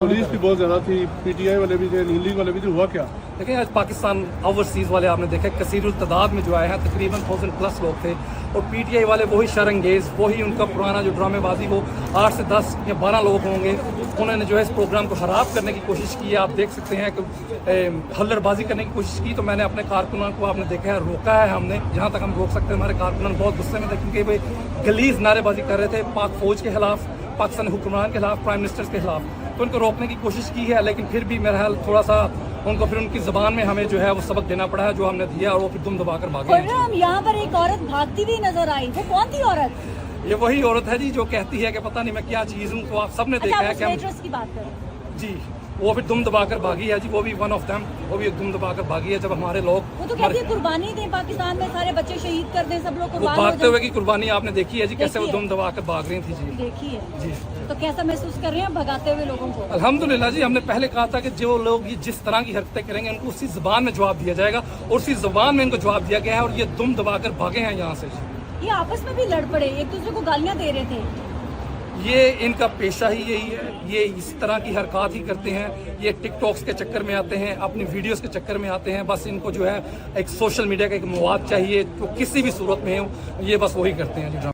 Police भी बहुत ज्यादा थी, पीटीआई वाले भी थे, नीली वाले भी थे, हुआ क्या? लेकिन आज पाकिस्तान ओवरसीज़ वाले आपने देखा कसीरुल तादाद में जो आए हैं, तकरीबन 1000+ लोग थे। और पीटीआई वाले वही शरंगेज, वही उनका पुराना जो ड्रामेबाजी, वो 8 से 10 या 12 लोग होंगे। उन्होंने जो है इस प्रोग्राम को खराब करने की कोशिश की है। आप देख सकते हैं कि हल्लड़बाजी करने की कोशिश की। तो मैंने अपने कारकुनों को आपने देखा है, रोका है हमने जहाँ तक हम रोक सकते हैं। हमारे कारकुन बहुत गुस्से में थे क्योंकि वे गलीज नारेबाजी कर रहे थे पाक फौज के खिलाफ, पाकिस्तानी हुक्मरान के खिलाफ, प्राइम मिनिस्टर के खिलाफ। तो उनको रोकने की कोशिश की है, लेकिन फिर भी मेरा हाल थोड़ा सा उनको फिर उनकी ज़बान में हमें जो है वो सबक देना पड़ा है जो हमने दिया, और वो फिर दुम दबाकर भागे। हम यहाँ पर एक औरत भागती हुई नजर आई, वो कौन थी औरत? ये वही औरत है जी जो कहती है कि पता नहीं मैं क्या चीज़ हूँ। तो आप सबने देखा है कि हम की बात करें जी, वो फिर दुम दबाकर भागी है जी, वो भी वन ऑफ देम, वो भी दुम दबाकर भागी है। जब हमारे लोग वो तो कहती है कुर्बानी दें, पाकिस्तान में सारे बच्चे शहीद कर दें, सब लोग वो कुर्बान हो भागते जाएं। हुए की कुर्बानी आपने देखी है जी, कैसे वो देखी है। दुम दबाकर भाग रही थी जी। देखी है जी तो कैसा महसूस कर रहे हैं भगाते हुए लोगों को? अल्हम्दुलिल्लाह जी, हमने पहले कहा था कि जो लोग ये जिस तरह की हरकतें करेंगे उनको उसी ज़बान में जवाब दिया जाएगा, और उसी ज़बान में इनको जवाब दिया गया है। और ये दुम दबाकर भागे हैं यहाँ से। ये आपस में भी लड़ पड़े, एक दूसरे को गालियां दे रहे थे। ये इनका पेशा ही यही है, ये इस तरह की हरकत ही करते हैं। ये टिकटॉक्स के चक्कर में आते हैं, अपनी वीडियोस के चक्कर में आते हैं। बस इनको जो है एक सोशल मीडिया का एक मवाद चाहिए, तो किसी भी सूरत में हो ये बस वही करते हैं जी।